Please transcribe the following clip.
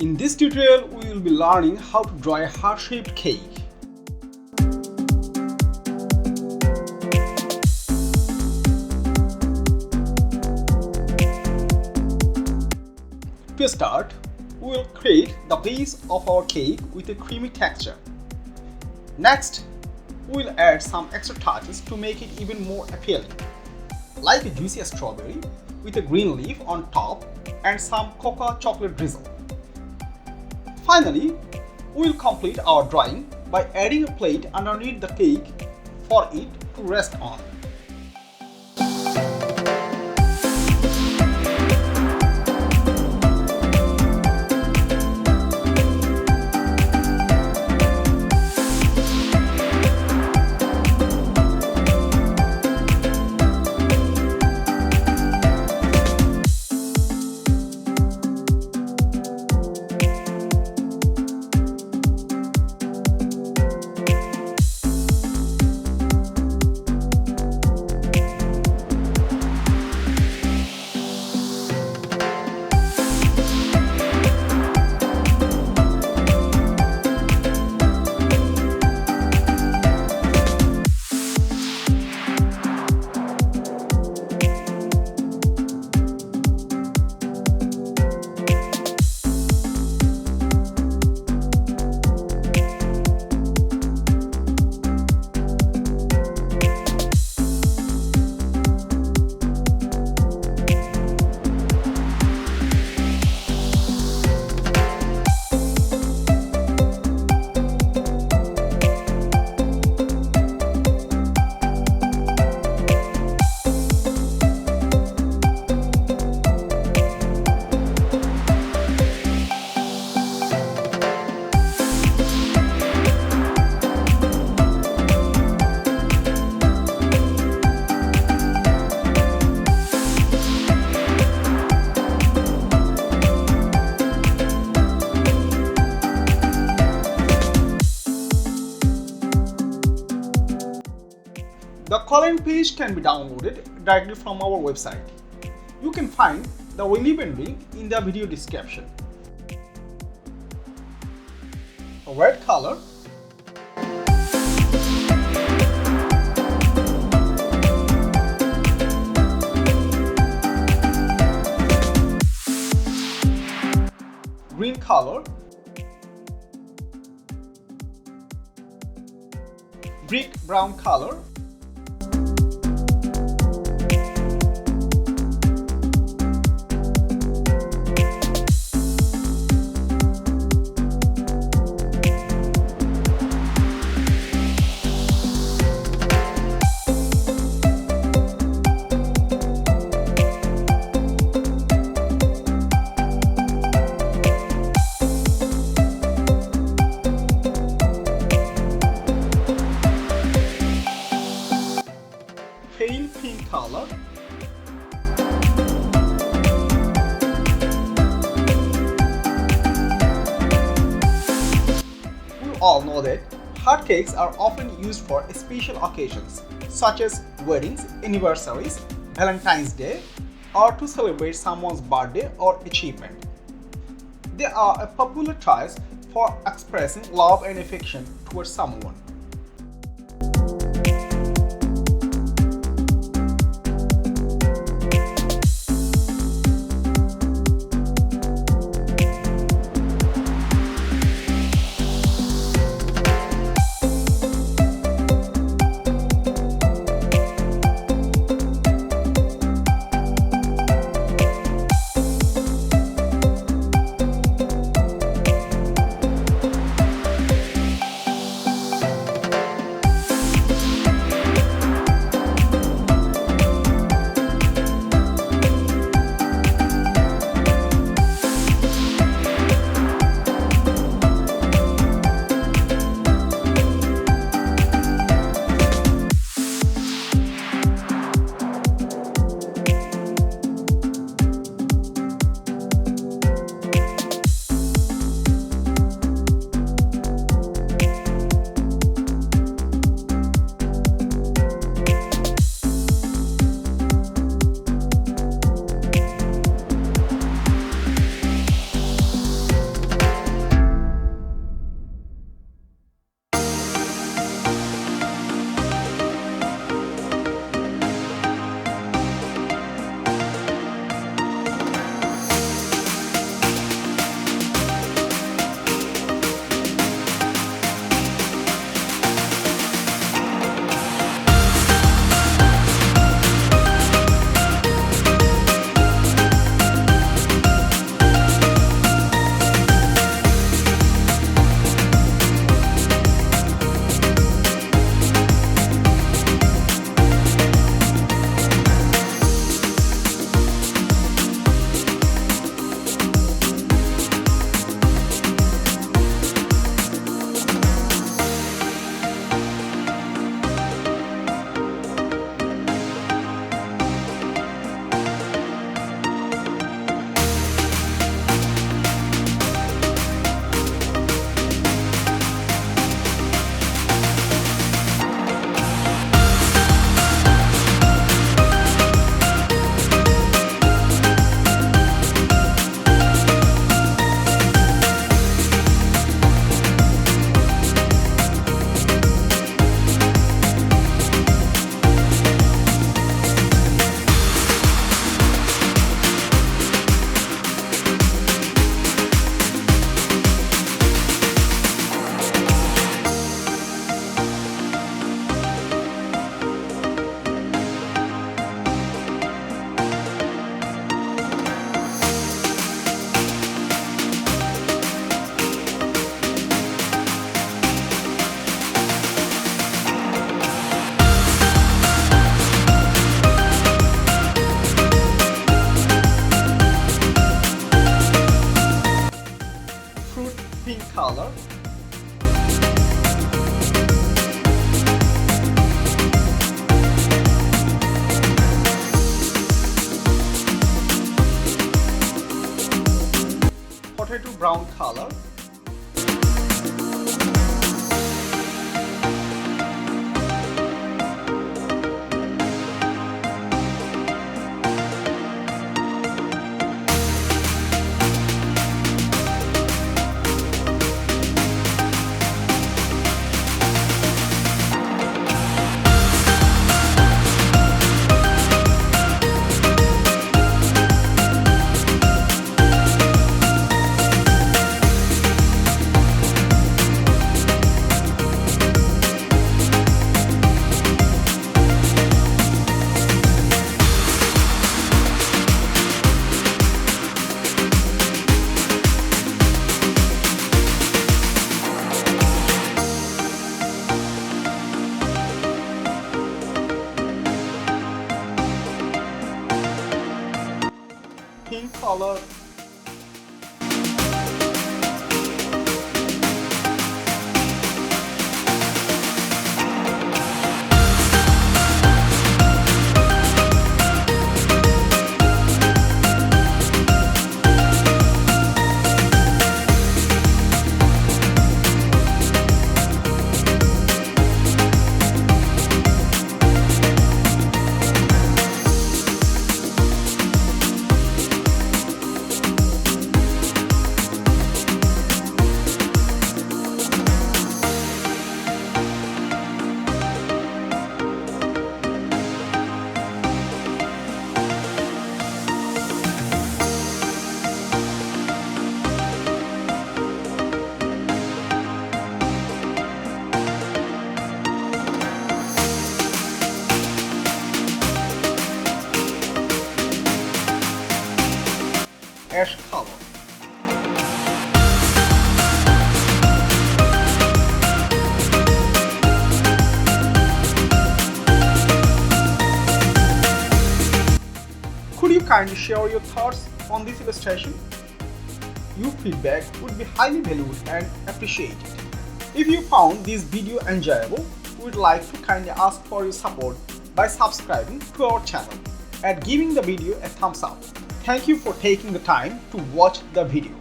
In this tutorial, we will be learning how to draw a heart-shaped cake. To start, we will create the base of our cake with a creamy texture. Next, we will add some extra touches to make it even more appealing, like a juicy strawberry with a green leaf on top and some cocoa chocolate drizzle. Finally, we will complete our drawing by adding a plate underneath the cake for it to rest on. The coloring page can be downloaded directly from our website. You can find the relevant link in the video description. A red color, green color, brick brown color, pale pink color, we all know that heart cakes are often used for special occasions such as weddings, anniversaries, Valentine's Day, or to celebrate someone's birthday or achievement. They are a popular choice for expressing love and affection towards someone. Pink color. Potato brown color. Pink color. Ash color. Could you kindly share your thoughts on this illustration? Your feedback would be highly valued and appreciated. If you found this video enjoyable, we would like to kindly ask for your support by subscribing to our channel and giving the video a thumbs up. Thank you for taking the time to watch the video.